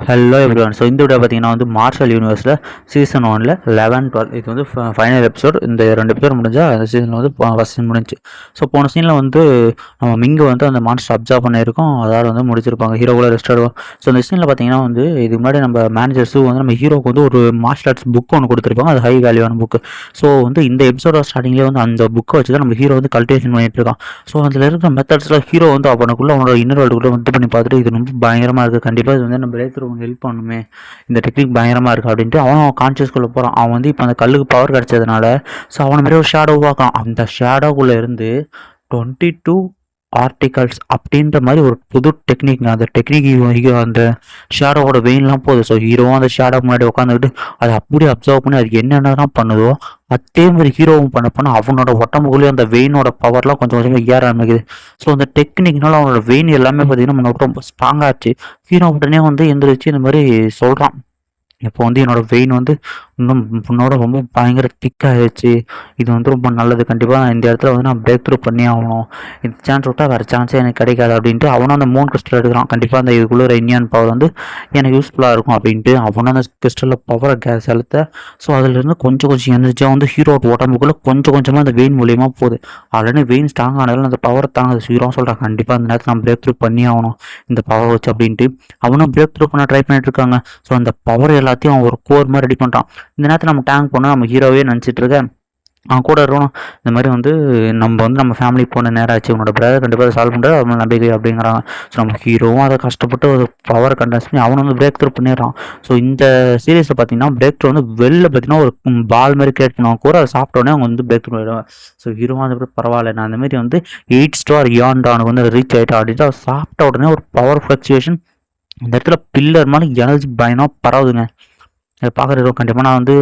Hello everyone. So இந்த video பார்த்தீங்கன்னா வந்து மார்ஷல் யூனிவர்ஸில் சீசன் 1ல் 11, 12 இது வந்து ஃபைனல் எபிசோட். இந்த 2 எபிசோட் முடிஞ்சால் அந்த சீசனில் வந்து ஃபஸ்ட் சீன் முடிஞ்சு. ஸோ போன சீனில் வந்து நம்ம மிங்கு வந்து அந்த மான்ஸ்டர் அப்சர்வ் பண்ணியிருக்கோம், அதாவது வந்து முடிச்சிருப்பாங்க, ஹீரோக்குள்ள ரெஸ்ட் ஆடுவோம். ஸோ இந்த சீனில் பார்த்தீங்கன்னா வந்து இதுக்கு முன்னாடி நம்ம மேனேஜர்ஸு வந்து நம்ம ஹீரோக்கு வந்து ஒரு மார்ஷல் ஆர்ட்ஸ் புக் ஒன்று கொடுத்துருப்பாங்க, அது ஹை வேல்யூவான புக்கு. ஸோ வந்து இந்த எபிசோட ஸ்டார்டிங்லேயே வந்து அந்த புக்கை வச்சு தான் நம்ம ஹீரோ வந்து கல்டிவேஷன் பண்ணிட்டு இருக்கான். ஸோ அதில் இருக்கிற மெத்தட்ஸில் ஹீரோ வந்து அவனுக்குள்ள அவனோட இன்னர் வேர்ல்டுக்குள்ளே வந்து பண்ணி பார்த்துட்டு இது ரொம்ப பயங்கரமாக இருக்குது, கண்டிப்பாக இது வந்து நம்ம பிரேக் த்ரூ ஹெல்ப் பண்ணுமே, இந்த டெக்னிக் பயங்கரமாக இருக்குது அப்படின்ட்டு அவன் கான்சியஸ்குள்ளே போகிறான். அவன் வந்து இப்போ அந்த கல்லுக்கு பவர் கிடச்சதுனால ஸோ அவனை மாதிரி ஒரு ஷேடோ பார்க்கலாம். அந்த ஷேடோக்குள்ளே இருந்து 22 ஆர்டிகல்ஸ் அப்படின்ற மாதிரி ஒரு புது டெக்னிக். அந்த டெக்னிக் அந்த ஷேடோவோட வெயின்லாம் போகுது. ஸோ ஹீரோவும் அந்த ஷேடோ முன்னாடி உட்காந்துக்கிட்டு அதை அப்படியே அப்சர்வ் பண்ணி அது என்னென்னலாம் பண்ணுதோ அதே மாதிரி ஹீரோவும் பண்ண அவனோட உடம்புக்குள்ளேயே அந்த வெயினோட பவர்லாம் கொஞ்சம் கொஞ்சமாக ஏற ஆரம்பிக்குது. ஸோ அந்த டெக்னிக்னால அவனோட வெயின் எல்லாமே பார்த்தீங்கன்னா முன்னோட ரொம்ப ஸ்ட்ராங்காச்சு. ஹீரோ உடனே வந்து எந்திரிச்சு இந்த மாதிரி சொல்கிறான், இப்போ வந்து என்னோடய வெயின் வந்து இன்னும் முன்னோட ரொம்ப பயங்கர திக்காகிடுச்சு, இது வந்து ரொம்ப நல்லது, கண்டிப்பாக இந்த இடத்துல வந்து நான் பிரேக் த்ரூ பண்ணி ஆகணும், இந்த சான்ஸ் விட்டால் வேறு சான்ஸே எனக்கு கிடைக்காது அப்படின்ட்டு அவனும் அந்த 3 கிறிஸ்டல் எடுக்கிறான். கண்டிப்பாக அந்த இதுக்குள்ளே இந்தியன் பவர் வந்து எனக்கு யூஸ்ஃபுல்லாக இருக்கும் அப்படின்ட்டு அவனும் அந்த கிறிஸ்டலில் பவரை செலுத்த. ஸோ அதிலிருந்து கொஞ்சம் கொஞ்சம் எனர்ஜியாக வந்து ஹீரோட உடம்புக்குள்ளே கொஞ்சம் கொஞ்சமாக அந்த வெயின் மூலியமாக போகுது. ஆல்ரெடி வெயின் ஸ்ட்ராங் ஆனாலும் அந்த பவரை தாங்க ஹீரோ சொல்கிறான், கண்டிப்பாக அந்த நேரத்தில் நான் பிரேக் த்ரூ பண்ணி ஆகணும் இந்த பவர் வச்சு அப்படின்ட்டு அவனும் பிரேக் த்ரூ பண்ண ட்ரை பண்ணிட்டு இருக்காங்க. ஸோ அந்த பவர் எல்லாத்தையும் அவன் ஒரு கோர் மாதிரி ரெடி பண்ணுறான். இந்த நேரத்தில் நம்ம டேங்க் போனால் நம்ம ஹீரோவே நினச்சிட்டு இருக்க அவன் கூட இருக்கணும். இந்த மாதிரி வந்து நம்ம ஃபேமிலி போன நேரம் ஆச்சு, உன்னோட பிரதர் கண்டிப்பாக சால்வ் பண்ணுறது அவனோட நம்பிக்கை அப்படிங்கிறாங்க. ஸோ நம்ம ஹீரோவும் அதை கஷ்டப்பட்டு ஒரு பவர் கண்டென்ஸ் பண்ணி அவனை வந்து பிரேக் த்ரூ பண்ணிடுறான். ஸோ இந்த சீரீஸில் பார்த்தீங்கன்னா பிரேக் த்ரூ வந்து வெளில பார்த்தீங்கன்னா ஒரு பால் மாதிரி கிரியேட் பண்ணுவாங்க, கூட அதை சாப்பிட்டோன்னே அவங்க வந்து பிரேக் த்ரூ ஆகிடுவாங்க. ஸோ ஹீரோவும் அதை பரவாயில்ல, நான் அந்த மாதிரி வந்து 8 ஸ்டார் யாண்ட் அவனுக்கு வந்து ரீச் ஆகிட்டா அப்படின்ட்டு அவர் சாப்பிட்ட உடனே ஒரு பவர் ஃப்ளக்சுவேஷன் அந்த இடத்துல பில்லர் மாதிரி எனர்ஜி பயணம் பரவுதுங்க. அதை பார்க்குறது கண்டிப்பாக நான் வந்து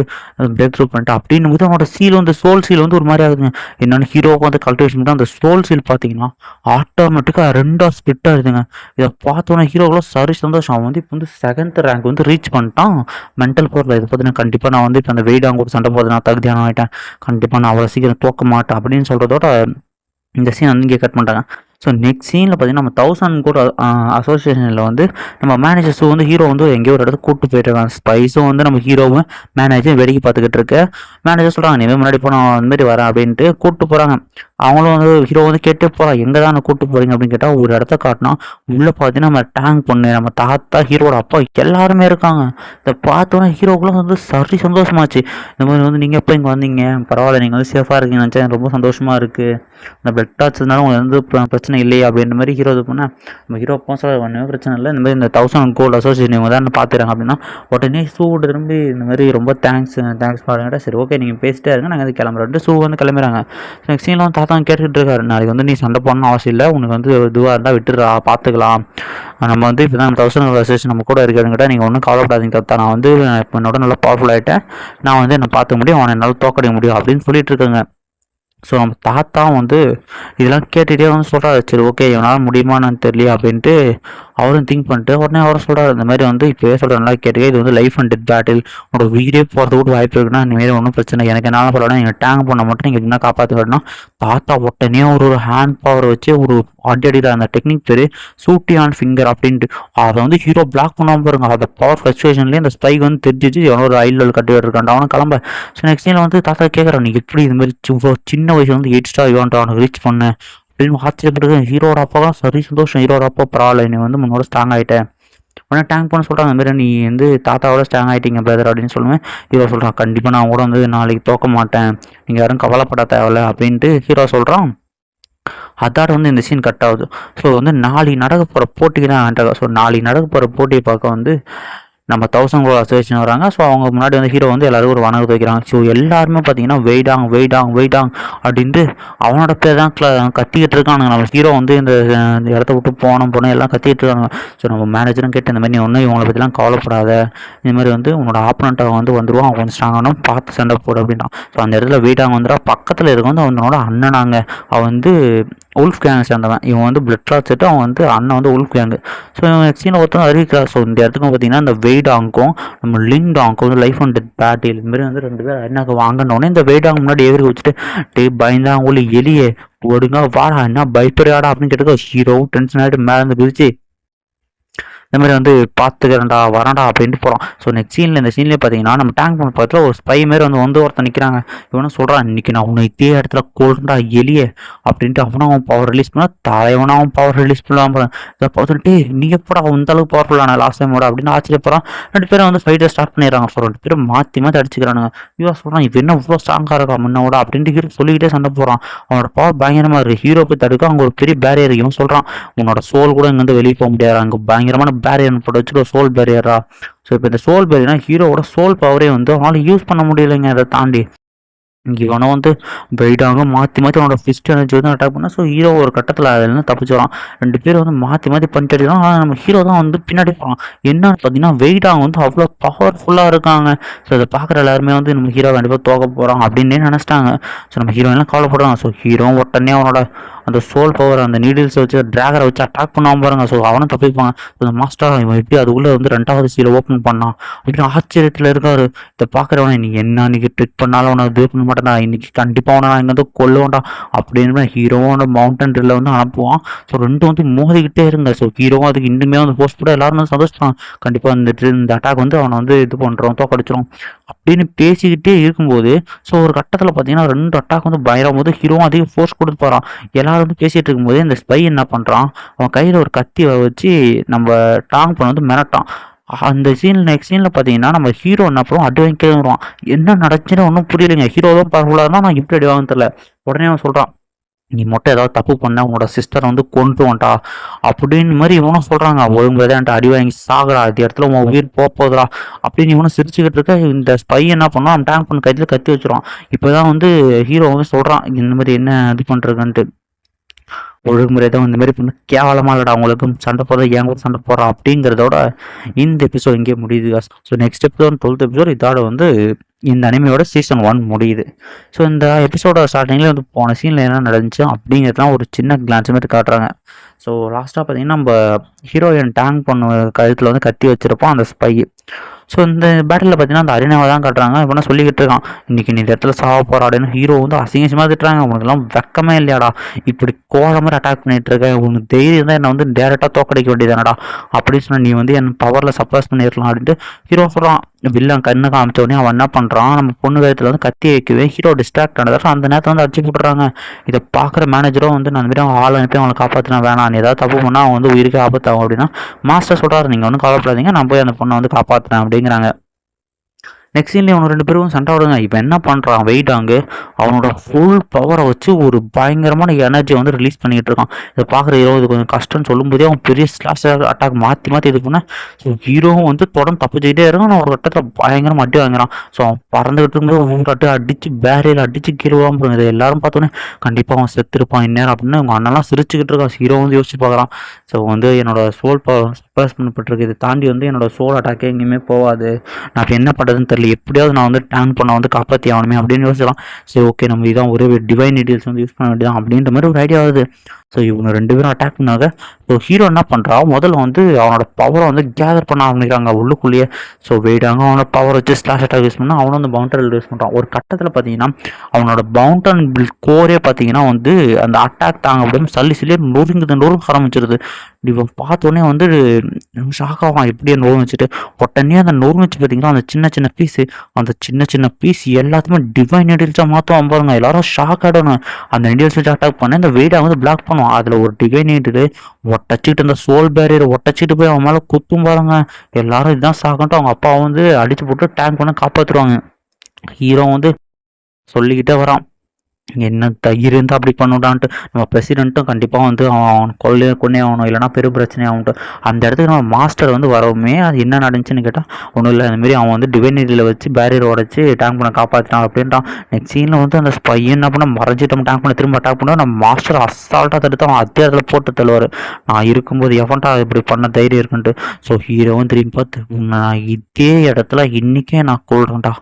பிரேக் த்ரூ பண்ணிட்டேன் அப்படின்னும் போது அவனோட சீல் வந்து சோல் சீல் வந்து ஒரு மாதிரி ஆகுதுங்க. என்னென்னு ஹீரோவுக்கு வந்து கல்டிவேஷன் பண்ணி அந்த சோல் சீல் பார்த்தீங்கன்னா ஆட்டோமேட்டிக்காக 2 ஸ்பிட் ஆகுதுங்க. இதை பார்த்தோன்னா ஹீரோக்குள்ள சரி சந்தோஷம். அவன் வந்து இப்போ வந்து 2nd ரேங்க் வந்து ரீச் பண்ணிட்டான் மென்டல் பவரில். இதை பார்த்தீங்கன்னா கண்டிப்பாக நான் வந்து இப்போ அந்த வெயிடாங்க கூட சண்டை போகிறது நான் தகுதியான ஆகிட்டேன், கண்டிப்பாக நான் அவ்வளோ சீக்கிரம் தோக்க மாட்டேன் அப்படின்னு சொல்கிறதோட இந்த சீன் வந்து இங்கே கட் பண்ணிட்டாங்க. ஸோ நெக்ஸ்ட் சீனில் பார்த்தீங்கன்னா நம்ம 1000 கூட அசோசியேஷனில் வந்து நம்ம மேனேஜர்ஸும் வந்து ஹீரோ வந்து எங்கேயோ ஒரு இடத்துக்கு கூப்பிட்டு போயிட்டுருக்காங்க. ஸ்பைஸும் வந்து நம்ம ஹீரோவும் மேனேஜரும் வேடிக்கை பார்த்துக்கிட்டு இருக்கு. மேனேஜர் சொல்கிறாங்க, நீ முன்னாடி போனால் அந்த மாதிரி வரேன் அப்படின்ட்டு கூப்பிட்டு போகிறாங்க. அவங்களும் வந்து ஹீரோ வந்து கேட்டே போகிறான், எங்கே தான் கூப்பிட்டு போகிறீங்க அப்படின்னு கேட்டால் ஒரு இடத்த காட்டினா உள்ளே பார்த்தீங்கன்னா நம்ம டேங்க் பொண்ணு, நம்ம தாத்தா, ஹீரோட அப்பா எல்லாருமே இருக்காங்க. இதை பார்த்தோன்னா ஹீரோக்குள்ள வந்து சரி சந்தோஷமாச்சு. இந்த மாதிரி வந்து நீங்கள் எப்போ இங்கே வந்தீங்க, பரவாயில்ல நீங்கள் வந்து சேஃபாக இருக்கீங்கன்னு நினச்சா எனக்கு ரொம்ப சந்தோஷமாக இருக்குது, அந்த பிளட் டாச்சதுனால உங்களுக்கு வந்து பிரச்சனை இல்லையா அப்படின்ற மாதிரி ஹீரோ இது பண்ணால் நம்ம ஹீரோ அப்போ சொல்ல ஒன்றுமே பிரச்சனை இல்லை, இந்த மாதிரி இந்த 1000 கோல்டு அசோசியேஷன் இவங்க தான் பார்த்துறாங்க அப்படின்னா உடனே ஷூ திரும்பி இந்த மாதிரி ரொம்ப தேங்க்ஸ் பாருங்கட்டா. சரி ஓகே நீங்கள் பேசிட்டே இருங்க, நாங்கள் வந்து கிளம்புறோம். ஷூ வந்து கிளம்புறாங்க. நெக்ஸ்ட் சீனில் வந்து தாத்தா கேட்டுக்கிட்டு இருக்காரு, நாளைக்கு வந்து நீ சண்டை போடணும்னு அவசியம் இல்லை, உனக்கு வந்து இதுவாக இருந்தால் விட்டுறா, பார்த்துக்கலாம், நம்ம வந்து இப்போ தான் 1000 அசோசியேஷன் நம்ம கூட இருக்கிறவங்கிட்ட நீங்கள் ஒன்றும் கவலைப்படாதீங்க தாத்தா, நான் வந்து இப்போ என்னோட நல்லா பவர்ஃபுல் ஆகிட்டேன், நான் வந்து என்னை பார்த்துக்க முடியும், அவனை என்னால் தோக்கடிக்க முடியும் அப்படின்னு சொல்லிட்டு இருக்காங்க. ஸோ நம்ம தாத்தா வந்து இதெல்லாம் கேட்டுகிட்டே வந்து சொல்கிறாரு, சரி ஓகே இவனால் முடியுமான்னு தெரியல அப்படின்ட்டு அவரும் திங்க் பண்ணிட்டு உடனே அவரும் சொல்கிறார், இந்த மாதிரி வந்து இப்போயே சொல்கிற நல்லா கேட்டுக்க, இது வந்து லைஃப் அண்ட் டெத் பேட்டில், உங்களோட உயிரே போகிறது கூட வாய்ப்பு இருக்குன்னா இந்தமாரி ஒன்றும் பிரச்சனை எனக்கு என்னால் சொல்லணும், நீங்கள் டேங்க் பண்ண மட்டும் நீங்கள் என்ன காப்பாற்றுக்கணும். தாத்தா உடனே ஒரு ஹேண்ட் பவர் வச்சு ஒரு அடிக்கிற அந்த டெக்னிக் பேர் சூட்டி ஆன் ஃபிங்கர் அப்படின்ட்டு அதை வந்து ஹீரோ பிளாக் பண்ணாமல் பாருங்க. அந்த பவர் ஃப்ளக்சுவேஷன்லேயே அந்த ஸ்பைக் வந்து தெரிஞ்சிச்சு எவனோ ஒரு ஐலில் கட்டி இருக்கான் அவனை கிளம்ப. ஸோ நெக்ஸ்ட் சீனில் வந்து தாத்தா கேட்குறான், நீ எப்படி இது மாதிரி சின்ன வயசு வந்து 8 ஸ்டார் ஈவெண்ட் அவனுக்கு ரீச் பண்ணேன் அப்படின்னு ஆச்சரியப்படுது. ஹீரோட அப்பாலாம் சரி சந்தோஷம், ஹீரோட அப்பா பரவாயில்ல நீ வந்து முன்னோட ஸ்ட்ராங் ஆகிட்டேன், உடனே டேங்க் பண்ண சொல்கிறாங்க, அந்த மாதிரி நீ வந்து தாத்தாவோட ஸ்ட்ராங் ஆகிட்டீங்க பிரதர் அப்படின்னு சொல்லுவேன். ஹீரோ சொல்கிறான், கண்டிப்பாக நான் கூட வந்து நாளைக்கு தோக்க மாட்டேன், நீங்கள் யாரும் கவலைப்பட தேவையில்ல அப்படின்ட்டு ஹீரோ சொல்கிறான். அதோட வந்து இந்த சீன் கட் ஆகுது. ஸோ வந்து நாளைக்கு நடக்க போகிற போட்டிக்கு தான் வேண்டாங்க. ஸோ நாளைக்கு நடக்க போகிற போட்டியை பார்க்க வந்து நம்ம 1000 கூட அசோசியேஷன் வராங்க. ஸோ அவங்க முன்னாடி வந்து ஹீரோ வந்து எல்லாரும் ஒரு வணக்கத்தை வைக்கிறாங்க. ஸோ எல்லாருமே பார்த்தீங்கன்னா வெயிடாங் அப்படின்ட்டு அவனோட பேர் தான் கத்திக்கிட்டு இருக்கானுங்க. நம்ம ஹீரோ வந்து இந்த இடத்த விட்டு போனோம் எல்லாம் கத்திக்கிட்டு இருக்காங்க. ஸோ நம்ம மேனேஜரும் கேட்டு இந்த மாதிரி நீ ஒன்றும் இவங்களை பற்றிலாம் கவலைப்படாத, இந்த மாதிரி வந்து உன்னோட ஆப்பனண்ட்டை வந்துடுவான், அவன் கொஞ்சம் ஸ்ட்ராங்கான பார்த்து சண்டை போடு அப்படின்னா. ஸோ அந்த இடத்துல வெயிடாங்க வந்துடா, பக்கத்தில் இருக்க வந்து அவனோட அண்ணனாங்க, அவன் வந்து உல்ஃப் கேங்கை சேர்ந்தவன், இவன் வந்து பிளட் கிளாத் செட்டு, அவன் வந்து அண்ணன் வந்து உல்ஃப் கேங்கு. ஸோ இவன் நெக்ஸ்ட் ஒருத்தவங்க அறிவிக்கிறார். ஸோ இந்த இடத்துக்கும் பார்த்தீங்கன்னா இந்த வெயிடாங்கும் நம்ம லிங்டாங்கும் வந்து லைஃப் அண்ட் டெத் பேட்டில் இதுமாரி வந்து 2 பேர் என்னக்கு வாங்கினோடனே இந்த வெயிடாங்க முன்னாடி எதிர்க்க வச்சுட்டு டே பயந்தாங்க எலியே ஒடுங்க வாடா என்ன பயப்படுறாடா அப்படின்னு கேட்டுக்க ஹீரோவும் டென்ஷன் ஆகிட்டு மேலே இருந்து குதிச்சு இந்த மாதிரி வந்து பார்த்துக்கிறேன்டா வரேன்டா அப்படின்ட்டு போகிறான். ஸோ நெக்ஸ்ட் சீனில் இந்த சீன்லேயே பார்த்தீங்கன்னா நம்ம டேங்க் பண்ண பக்கத்தில் ஒரு ஸ்பை மாரி வந்து ஒருத்தன் நிற்கிறாங்க. இவனும் சொல்கிறான், இன்றைக்கி நான் உன்னை இதே இடத்துல கொல்றா எலியே அப்படின்ட்டு அவனும் பவர் ரிலீஸ் பண்ணால் தலைவனாகவும் பவர் ரிலீஸ் பண்ணலாம். இதை பார்த்துட்டு நீ எப்படா அந்த அளவுக்கு பவர்ஃபுல்லான லாஸ்ட் டைமோட அப்படின்னு ஆச்சரியப்படுறான். 2 பேரும் வந்து ஃபைட்டை ஸ்டார்ட் பண்ணிடுறாங்க. ஸோ 2 பேரும் மாற்றி மாற்றி அடிச்சுக்கிறானுங்க. ஹீரோ சொல்கிறான், இப்போ என்ன இவ்வளோ ஸ்ட்ராங்காக இருக்கா முன்னோட அப்படின்ட்டு ஹீரோ சொல்லிக்கிட்டே சண்டை போகிறான். அவனோட பவர் பயங்கரமாக இருக்குது. ஹீரோ போய் தடுக்க அங்கே ஒரு பெரிய பேரியர் இவன் சொல்கிறான், உன்னோட சோல் கூட இங்கேருந்து வெளியே போக முடியாது, அங்கே பயங்கரமான பேரியர் போட்டு வச்சுட்டு ஒரு சோல் பேரியரா. ஸோ இப்போ இந்த சோல் பேரியர்னா ஹீரோவோட சோல் பவரே வந்து அவனால் யூஸ் பண்ண முடியலைங்க. அதை தாண்டி இவனை வந்து வெயிட்டாக மாற்றி மாற்றி அவனோட ஃபிஸ்ட் எனர்ஜி வந்து அட்டாக் பண்ணால். ஸோ ஹீரோ ஒரு கட்டத்தில் அதில் தப்பிச்சிடறான். 2 பேரும் வந்து மாற்றி மாற்றி பண்ணிட்டு அடிக்கிறான். ஆனால் நம்ம ஹீரோ தான் வந்து பின்னாடி போகிறான். என்னன்னு பார்த்தீங்கன்னா வெயிட்டாக வந்து அவ்வளோ பவர்ஃபுல்லாக இருக்காங்க. ஸோ அதை பார்க்குற எல்லாருமே வந்து நம்ம ஹீரோ கண்டிப்பாக தோக்க போகிறோம் அப்படின்னே நினச்சிட்டாங்க. ஸோ நம்ம ஹீரோயின்லாம் கவலைப்படுறாங்க. ஸோ ஹீரோ உடனே அவனோட அந்த சோல் பவர் அந்த நீடில்ஸை வச்சு ட்ராகரை வச்சு அட்டாக் பண்ணாமல் பாருங்க. ஸோ அவனும் தப்பிப்பாங்க. அந்த மாஸ்டர் இவன் எப்படி அதுக்குள்ளே வந்து 2வது சீலை ஓப்பன் பண்ணான் அப்படின்னு ஆச்சரியத்தில் இருக்காரு. இதை பார்க்குறவனை நீ என்ன இன்னைக்கு ட்ரிட் பண்ணாலும் அவனை இது பண்ண மாட்டேன்டா, இன்னைக்கு கண்டிப்பாக அவனை நான் இங்கே வந்து கொல்லுவேன்டா அப்படின்னு ஹீரோவோட மவுண்டன் ட்ரில்ல வந்து அனுப்புவான். ஸோ 2 வந்து மோதிக்கிட்டே இருங்க. ஸோ ஹீரோவும் அதுக்கு இன்னுமே வந்து போஸ்ட் போட எல்லாரும் வந்து சந்தோஷம் கண்டிப்பாக இந்த அட்டாக் வந்து அவனை வந்து இது பண்ணுறோம் தோக்கடிச்சிடும் அப்படின்னு பேசிக்கிட்டே இருக்கும்போது ஸோ ஒரு கட்டத்தில் பார்த்தீங்கன்னா 2 அட்டாக் வந்து பயரும் போது ஹீரோவும் அதிக ஃபோர்ஸ் கொடுத்து போகிறான். எல்லாரும் வந்து பேசிகிட்டு இருக்கும்போது இந்த ஸ்பை என்ன பண்ணுறான், அவன் கையில் ஒரு கத்தியை வச்சு நம்ம டாங் பண்ண வந்து மிரட்டான். அந்த நெக்ஸ்ட் சீனில் பார்த்தீங்கன்னா நம்ம ஹீரோ என்ன பண்ணுவோம் அடி வாங்கிக்கே வருவான். என்ன நடந்துச்சுன்னு ஒன்றும் புரியலைங்க. ஹீரோ தான் பவர்ஃபுல்லாக இருந்தால் நான் எப்படி அடி வாங்கன்னு தெரியல. உடனே அவன் சொல்கிறான், நீ மட்டும் ஏதாவது தப்பு பண்ண உன்னோட சிஸ்டரை வந்து கொண்டுவான்டா அப்படின்னு மாதிரி இவனும் சொல்கிறாங்க. ஒழுங்குதான் அடி வாங்கி சாகுறா, அது இடத்துல உன் உயிர் போகுதுடா அப்படின்னு இவனும் சிரிச்சுக்கிட்டு இருக்க. இந்த ஸ்பை என்ன பண்ணான், அவன் டேங்க் பண்ண கையில் கத்தி வச்சிருவான். இப்போ தான் வந்து ஹீரோ வந்து சொல்கிறான் இந்த மாதிரி என்ன இது பண்ணுறதுன்ட்டு. ஒழுங்குமுறை தான் இந்த மாதிரி பண்ண கேவலமாக இல்லடா, அவங்களுக்கு சண்டை போடுறது என் கூட சண்டை போடுறான் அப்படிங்கிறதோட இந்த எபிசோட் இங்கே முடியுது. So next episode 12th episode இதோட வந்து இந்த அனிமையோட சீசன் 1 முடியுது. ஸோ இந்த எபிசோட ஸ்டார்டிங்கில் வந்து போன சீனில் என்ன நடந்துச்சு அப்படிங்கிறதுலாம் ஒரு சின்ன கிளான்ஸ் மாதிரி காட்டுறாங்க. ஸோ லாஸ்ட்டாக பார்த்தீங்கன்னா நம்ம ஹீரோயின் டேங்க் பண்ண கழுத்தில் வந்து கத்தி வச்சிருப்போம் அந்த ஸ்பை. ஸோ இந்த பேட்டில் பார்த்தீங்கன்னா அந்த அரினாவை தான் காட்டுறாங்க. இப்போ சொல்லிக்கிட்டு இருக்கான், இன்றைக்கி நீ இந்த இடத்துல சாவ போகிற அப்படின்னு. ஹீரோ வந்து அசிங்கமாக திட்டுறாங்க, உனக்குலாம் வெக்கமே இல்லையாடா, இப்படி கோழ மாதிரி அட்டாக் பண்ணிட்டு இருக்க, உனக்கு தைரியம் தான் என்னை வந்து டேரெக்டாக தோக்கடிக்க வேண்டியதானடா அப்படின்னு சொன்னால் நீ வந்து என் பவரில் சப்ரஸ் பண்ணிடலாம் அப்படின்ட்டு ஹீரோ சொல்கிறான். வில்லன் கண்ணு காமிச்ச உடனே அவன் என்ன பண்ணுறான், நம்ம பொண்ணு கழுத்தில் வந்து கத்தி வைக்கவே ஹீரோ டிஸ்ட்ராக்ட் ஆனதாக அந்த நேரத்தில் வந்து அடிச்சு போட்டுறாங்க. இதை பார்க்குற மேனேஜரும் வந்து நான் அந்த மாதிரி ஆள் அனுப்பி அவங்களை காப்பாற்றினா வேணாம், நீ ஏதாவது தப்பு பண்ணால் அவன் வந்து உயிருக்கு ஆபத்தாகும் அப்படின்னா மாஸ்டர் சொல்கிறாரு, நீங்கள் வந்து கவலைப்படாதீங்க, நான் போய் அந்த பொண்ணை வந்து காப்பாற்றுறேன் அப்படிங்கிறாங்க. நெக்ஸ்ட் சீன்லேயே அவனு 2 பேரும் சண்டை விடுங்க. இப்போ என்ன பண்ணுறான், வெயிட்டாங்க அவனோட ஃபுல் பவரை வச்சு ஒரு பயங்கரமான எனர்ஜியை வந்து ரிலீஸ் பண்ணிகிட்டு இருக்கான். இதை பார்க்குற ஹீரோ இது கொஞ்சம் கஷ்டம்னு சொல்லும்போதே அவன் பெரிய ஸ்லாஷ் அட்டாக் மாற்றி மாற்றி இது பண்ண. ஸோ ஹீரோவும் வந்து தொடர்ந்து தப்பிச்சுக்கிட்டே இருக்கான். அவன் ஒரு கட்டத்தில் பயங்கரமாக அடி வாங்குறான். ஸோ அவன் பறந்துகிட்டு இருக்கும்போது ஒவ்வொரு கட்டு அடித்து பேரியில் அடித்து கீழே போகிறான். இதை எல்லாரும் பார்த்தோன்னே கண்டிப்பாக அவன் செத்துருப்பான் இந்நேரம் அப்படின்னு அவங்க அண்ணெல்லாம் சிரிச்சுக்கிட்டு இருக்கான். ஹீரோ வந்து யோசிச்சு பார்க்குறான், ஸோ வந்து என்னோட சோல் பவர் சப்ரஸ் பண்ணப்பட்டிருக்கு, இதை தாண்டி வந்து என்னோட சோல் அட்டாக்கே எங்கேயுமே போகாது, நான் என்ன பண்ணுறதுன்னு தெரியல, எப்படியாவது நான் வந்து டேங்க் பண்ண வந்து காப்பாற்றி ஆகணுமே அப்படின்னு யோசிக்கலாம். சரி ஓகே, நம்ம இதான் ஒரே டிவைன் டீட்டெயில்ஸ் வந்து யூஸ் பண்ண வேண்டியதான் அப்படின்ற மாதிரி ஒரு ஐடியா வருது. ஸோ இவங்க 2 பேரும் அட்டாக் பண்ணாங்க. ஸோ ஹீரோ என்ன பண்ணுறான், முதல்ல வந்து அவனோட பவரை வந்து கேதர் பண்ண ஆரம்பிக்கிறாங்க உள்ளுக்குள்ளேயே. ஸோ வெயிட்டாங்க அவனோட பவர் வச்சு ஸ்லாஷ் அட்டாக் யூஸ் பண்ணால் அவனும் வந்து பவுண்டர் யூஸ் பண்ணுறான். ஒரு கட்டத்தில் பார்த்தீங்கன்னா அவனோட பவுண்டன் பில் கோரே பார்த்தீங்கன்னா வந்து அந்த அட்டாக் தாங்க அப்படின்னு சல்லியே நொறுங்க ஆரம்பிச்சிருது. இவன் பார்த்தோன்னே வந்து ஷாக் ஆகும், எப்படியே நொறுங்க வச்சுட்டு உடனே அந்த நொறுங்க வச்சு பார்த்தீங்கன்னா அந்த சின்ன சின்ன பீஸ் எல்லாத்தையுமே டிவைன் நீடில்ஸாக மாற்றுவான் பாருங்க. எல்லாரும் ஷாக் ஆகிடணும். அந்த நீடில்ஸ் வச்சு அட்டாக் பண்ண இந்த வெயிட்டை வந்து பிளாக் பண்ணுவான். அதில் ஒரு டிவைன் நீடில் ஒட்டச்சிக்கிட்டு அந்த சோல் பேரியர் ஒட்டச்சிட்டு போய் அவன் மேலே குத்தும் பாருங்க. எல்லாரும் இதுதான் ஷாக்ன்ட்டு அவங்க அப்பா வந்து அடிச்சு போட்டு டேங்க் பண்ண காப்பாற்றுவாங்க. ஹீரோ வந்து சொல்லிக்கிட்டே வரான், என்ன தைரியம் இருந்தால் அப்படி பண்ணுடான்ட்டு. நம்ம பிரசிடென்ட்டும் கண்டிப்பாக வந்து அவன் கொன்னே ஆகணும், இல்லைனா பெரும் பிரச்சனையாகன்ட்டு. அந்த இடத்துக்கு நம்ம மாஸ்டர் வந்து வரவுமே அது என்ன நடந்துச்சுன்னு கேட்டால் ஒன்றும் இல்லை, அந்தமாரி அவன் வந்து டிவைனிட்டியில் வச்சு பேரியர் உடச்சி டேங்க் பண்ண காப்பாற்றினான் அப்படின்ட்டான். நெக்ஸ்ட் சீனில் வந்து அந்த ஸ்பை என்ன பண்ண மறைஞ்சிட்டு டேங்க் பண்ண திரும்ப அட்டாக் பண்ண நம்ம மாஸ்டர் அசால்ட்டாக தடுத்து அவன் அதே இடத்துல போட்டு தள்ளுவார். நான் இருக்கும்போது எவன்ட்டா இப்படி பண்ண தைரியம் இருக்குன்ட்டு. ஸோ ஹீரோவும் திரும்பி பார்த்து, நான் இதே இடத்துல இன்றைக்கே நான் கொள்றேன்டா,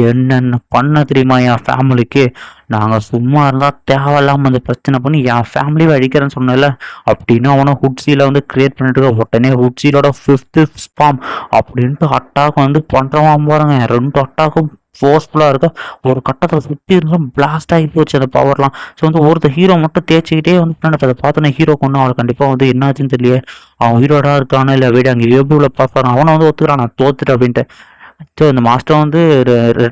என்னென்ன பண்ண தெரியுமா என் ஃபேமிலிக்கு, நாங்கள் சும்மா இருந்தால் தேவையில்லாமல் அந்த பிரச்சனை பண்ணி என் ஃபேமிலியை அழிக்கிறேன்னு சொன்னல அப்படின்னு அவனை ஹுட்ஸியில் வந்து கிரியேட் பண்ணிட்டு இருக்க. உடனே ஹுட்ஸிலோட 5th ஸ்பாம் அப்படின்ட்டு அட்டாக் வந்து பண்ணுறவான் பாருங்க. 2 அட்டாக்கும் ஃபோர்ஸ்ஃபுல்லாக இருக்க ஒரு கட்டத்தில் சுற்றி இருந்தால் பிளாஸ்ட் ஆகி போச்சு அந்த பவர்லாம். ஸோ வந்து ஒருத்தர் ஹீரோ மட்டும் தேய்ச்சிக்கிட்டே வந்து பின்னாடி அதை பார்த்தோன்னே ஹீரோ கொண்டு அவளை கண்டிப்பாக வந்து என்னாச்சுன்னு தெரியல, அவன் ஹீரோடாக இருக்கானோ இல்லை வீடு அங்கே யூடியூப்ல பார்ப்பான், அவனை வந்து ஒத்துக்கிறான் நான் தோத்துட்டேன் அப்படின்ட்டு. ஸோ இந்த மாஸ்டர் வந்து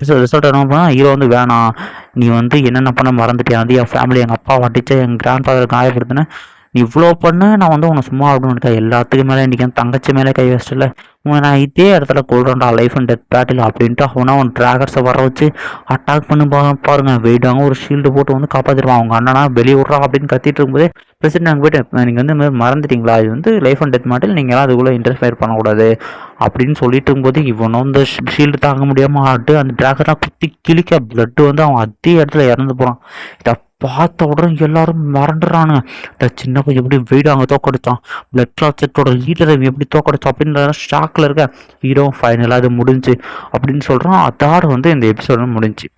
ரிசல்ட் என்ன பண்ணால் ஹீரோ வந்து வேணாம், நீ வந்து என்னென்ன பண்ண மறந்துட்டேன், வந்து என் ஃபேமிலி எங்கள் அப்பா அடிச்ச என் கிராண்ட் ஃபாதர் காயப்படுத்தினேன், நீ இவ்வளோ பண்ண நான் வந்து உன்னை சும்மா அப்படின்னு எல்லாத்துக்கும் மேலே இன்றைக்கி தங்கச்சி மேலே கை வச்சிட்டல, உன்னை நான் இதே இடத்துல கொள்றேன்டா லைஃப் அண்ட் டெத் பேட்டில் அப்படின்ட்டு அவன் ட்ராகர்ஸை வர வச்சு அட்டாக் பண்ணி பாருங்க. வெயிட்டாங்க ஒரு ஷீல்டு போட்டு வந்து காப்பாற்றிடுவான். அவங்க அண்ணனா வெளியே விட்றா அப்படின்னு கத்திட்டு இருக்கும்போதே பிரசிடென்ட் அங்கே போய்ட்டு நீங்கள் வந்து இந்த மாதிரி மறந்துட்டீங்களா, இது வந்து லைஃப் அண்ட் டெத் மேட்டில் நீங்களாம் அதுக்குள்ளே இன்டர்ஃபியர் பண்ணக்கூடாது அப்படின்னு சொல்லிட்டு இருக்கும்போது இவனும் இந்த ஷீல்டு தாங்க முடியாமல் ஆட்டு அந்த ட்ராகர்லாம் குத்தி கிழிக்க பிளட்டு வந்து அவன் அதே இடத்துல இறந்து போகிறான். இதை பார்த்த உடனே எல்லாரும் மறந்துடுறானுங்க. இந்த சின்ன பையன் எப்படி வெயிட் அங்கே தோக்கடிச்சான், பிளட் ப்ராஜெக்டோட லீடரை இப்படி தோக்கடிச்சான் அப்படின்ற ஷாக்கில் இருக்க ஹீரோ ஃபைனலாக அது முடிஞ்சு அப்படின்னு சொல்கிறான். அதோட வந்து இந்த எபிசோடு முடிஞ்சு.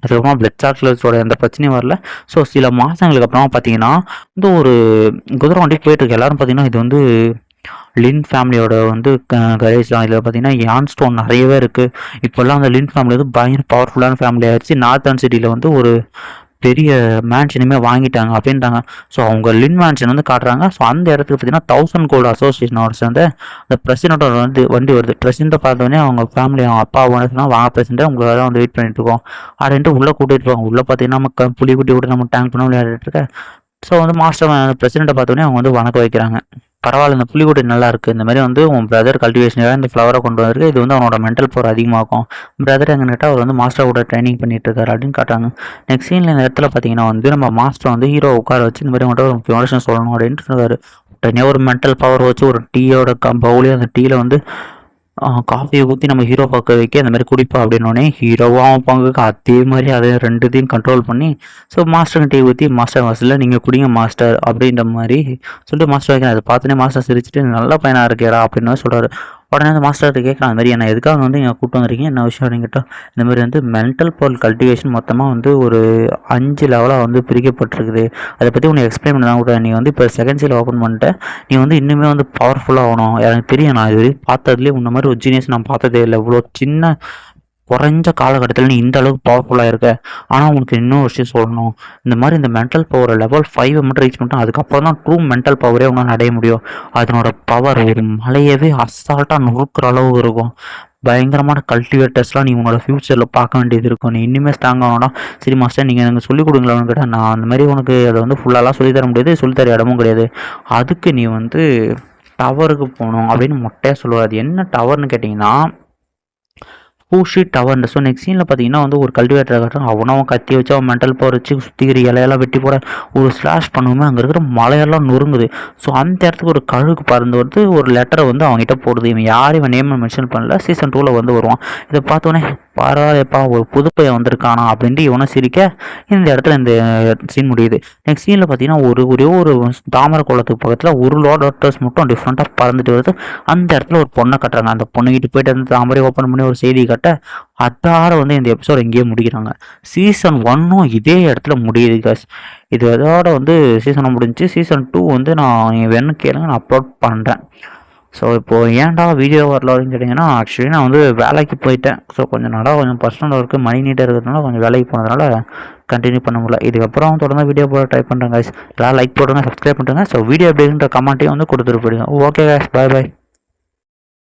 அதுக்கப்புறமா பிளட் சாக்லேட்ஸோட எந்த பிரச்சனையும் வரல. ஸோ சில மாதங்களுக்கு அப்புறமா பார்த்தீங்கன்னா இந்த ஒரு குதிரை வண்டி போயிட்டுருக்கு. எல்லோரும் பார்த்தீங்கன்னா இது வந்து லின் ஃபேமிலியோட வந்து கரேஜ் தான். இதில் பார்த்தீங்கன்னா யான் ஸ்டோன் நிறையவே இருக்குது. இப்போல்லாம் அந்த லின் ஃபேமிலி வந்து பயங்கர பவர்ஃபுல்லான ஃபேமிலி ஆகிடுச்சு. நார்த்தன் சிட்டியில் வந்து ஒரு பெரிய மேன்ஷனுமே வாங்கிட்டாங்க அப்படின்றாங்க. ஸோ அவங்க லின் மேன்ஷன் வந்து காட்டுறாங்க. ஸோ அந்த இடத்துக்கு பார்த்தீங்கன்னா 1000 கோல்டு அசோசியேஷனோட சேர்ந்து அந்த பிரசிடென்ட்டோட வந்து வண்டி வருது. பிரசிடென்ட்டை பார்த்தோன்னே அவங்க ஃபேமிலி அவங்க அப்பா சொன்னா வாங்க பிரசிடென்ட் உங்களை வந்து வெயிட் பண்ணிட்டு இருக்கோம் அப்படின்ட்டு உள்ளே கூட்டிகிட்டு இருப்பாங்க. உள்ளே பார்த்தீங்கன்னா நம்ம புலி குட்டி விட்டு நம்ம டேங்க் பண்ண விளையாடிட்டு இருக்க. ஸோ வந்து மாஸ்டர் பிரசிடென்ட்டை பார்த்தோன்னே அவங்க வந்து வணக்கம் வைக்கிறாங்க. பரவாயில்ல, இந்த புலிக்குட்டி நல்லா இருக்குது, இந்த மாதிரி வந்து உன் பிரதர் கல்டிவேஷனுக்காக இந்த ஃப்ளவரை கொண்டு வந்திருக்கு, இது வந்து அவனோட மென்டல் பவர் அதிகமாகும். பிரதர் எங்கன்னு கேட்டால் அவர் வந்து மாஸ்டர் கூட ட்ரைனிங் பண்ணிட்டு இருக்காரு அப்படின்னு காட்டாங்க. நெக்ஸ்ட் சீனில் இந்த இடத்துல பார்த்தீங்கன்னா வந்து நம்ம மாஸ்டர் வந்து ஹீரோ உட்கார வச்சு இந்த மாதிரி உங்கள்கிட்ட ஒரு இன்ஃபர்மேஷன் சொல்லணும் அப்படின்ட்டு இருக்காரு. உடனே ஒரு மென்டல் பவர் வச்சு ஒரு டீயோட பவுலே அந்த டீயில் வந்து காஃபியை ஊற்றி நம்ம ஹீரோ பார்க்க வைக்க அந்த மாதிரி குடிப்பா அப்படின்னோடனே ஹீரோவாகவும் பங்குக்கு அதே மாதிரி அதை ரெண்டுத்தையும் கண்ட்ரோல் பண்ணி ஸோ மாஸ்டருக்கு டீ ஊற்றி மாஸ்டர் வாசலில் நீங்கள் குடிங்க மாஸ்டர் அப்படின்ற மாதிரி சொல்லிட்டு மாஸ்டர் வைக்கிறேன். அதை பார்த்தோன்னே மாஸ்டர் சிரிச்சுட்டு நல்ல பையனாக இருக்கேடா அப்படின்னு சொல்கிறாரு. உடனே அந்த மாஸ்டர்கிட்ட கேட்குறான், அந்த மாதிரி என்ன எதுக்காக வந்து இங்கே கூப்பிட்டு வந்திருக்கீங்க, என்ன விஷயம் அப்படின்னு கேட்டால் இந்த மாதிரி வந்து மென்டல் பவர் கல்டிவேஷன் மொத்தமாக வந்து ஒரு 5 லெவலாக வந்து பிரிக்கப்பட்டிருக்குது, அதை பற்றி உனக்கு எக்ஸ்பிளைன் பண்ண தான் கூட, நீ வந்து இப்போ செகண்ட் சீல் ஓப்பன் பண்ணிட்டு நீ வந்து இன்னுமே வந்து பவர்ஃபுல்லாக ஆகணும். எனக்கு தெரியும், நான் இது வரைக்கும் பார்த்ததுலேயே உன்ன மாதிரி ஒரு ஜீனியஸ் நான் பார்த்ததே இல்லை, இவ்வளோ சின்ன குறைஞ்ச காலகட்டத்தில் நீ இந்த அளவுக்கு பவர்ஃபுல்லாக இருக்க. ஆனால் உனக்கு இன்னொரு விஷயம் சொல்லணும், இந்த மாதிரி இந்த மென்டல் பவரை லெவல் 5 மட்டும் ரீச் பண்ணிட்டோம், அதுக்கப்புறம் தான் ட்ரூ மென்டல் பவரே உங்களால் அடைய முடியும். அதனோட பவர் ஒரு மலையவே அசால்ட்டாக நொறுக்கிற அளவு இருக்கும். பயங்கரமான கல்டிவேட்டர்ஸ்லாம் நீ உன்னோட ஃப்யூச்சரில் பார்க்க வேண்டியது இருக்கும். நீ இன்னுமே ஸ்ட்ராங் ஆகணும்னா சரி மாஸ்டர் நீங்கள் எனக்கு சொல்லிக் கொடுங்களான்னு கேட்டால், நான் அந்த மாதிரி உனக்கு அதை வந்து ஃபுல்லாலாம் சொல்லித்தர முடியாது, சொல்லித்தர இடமும் கிடையாது, அதுக்கு நீ வந்து டவருக்கு போகணும் அப்படின்னு மொட்டையாக சொல்லுவார். அது என்ன டவர்னு கேட்டிங்கன்னா பூஷி டவர்னு. ஸோ நெக்ஸ்ட் சீனில் பார்த்தீங்கன்னா வந்து ஒரு கல்டிவேட்டர் காட்டுறாங்க. அவனும் கத்தி வச்சு அவன் மென்டல் பவர் வச்சு சுற்றிக்கிற இலையெல்லாம் வெட்டி போட ஒரு ஸ்லாஷ் பண்ணுவோமே, அங்கே இருக்கிற மலையெல்லாம் நொறுங்குது. ஸோ அந்த இடத்துக்கு ஒரு கழுகு பறந்து வருது, ஒரு லெட்டரை வந்து அவங்ககிட்ட போடுது. இவன் யாரும் இவன் நேம் மென்ஷன் பண்ணல, சீசன் 2ல் வந்து வருவான். இதை பார்த்தோன்னே பரவாயில்லப்பா ஒரு புதுப்பையன் வந்திருக்கானா அப்படின்ட்டு இவனை சிரிக்க இந்த இடத்துல இந்த சீன் முடியுது. நெக்ஸ்ட் சீனில் பார்த்தீங்கன்னா ஒரே ஒரு தாமரை குளத்துக்கு பக்கத்தில் ஒரு லார்ட் டாக்டர்ஸ் மட்டும் டிஃப்ரெண்ட்டாக பறந்துட்டு வருது. அந்த இடத்துல ஒரு பொண்ணை கட்டுறாங்க. அந்த பொண்ணுகிட்ட போயிட்டு அந்த தாமரை ஓப்பன் பண்ணி ஒரு செய்தி கட்ட அதார வந்து இந்த எபிசோட் எங்கேயே முடிக்கிறாங்க. சீசன் 1ம் இதே இடத்துல முடியுது காஸ். இது அதோட வந்து சீசன் 1 முடிஞ்சு. சீசன் 2 வந்து நான் வேணும்னு கேளுங்க, நான் அப்லோட் பண்ணுறேன். ஸோ இப்போது ஏன்டா வீடியோ வரல அப்படின்னு கேட்டிங்கன்னா, ஆக்சுவலி நான் வந்து வேலைக்கு போயிட்டேன். ஸோ கொஞ்சம் நாளாக கொஞ்சம் பர்சனல் ஒர்க்கு மணி நீட்டாக இருக்கிறதுனால கொஞ்சம் வேலைக்கு போனதுனால கண்டினியூ பண்ண முடியல. இதுக்கப்புறம் தொடர்ந்து வீடியோ போட ட்ரை பண்ணுறேன் காய்ஸ். எல்லாம் லைக் போடுங்க, சப்ஸ்கிரைப் பண்ணுறேங்க. ஸோ வீடியோ எப்படின்ற கமெண்ட்டையும் வந்து கொடுத்துட்டு போயிடுங்க. ஓகே காய்ஸ், பாய் பாய்.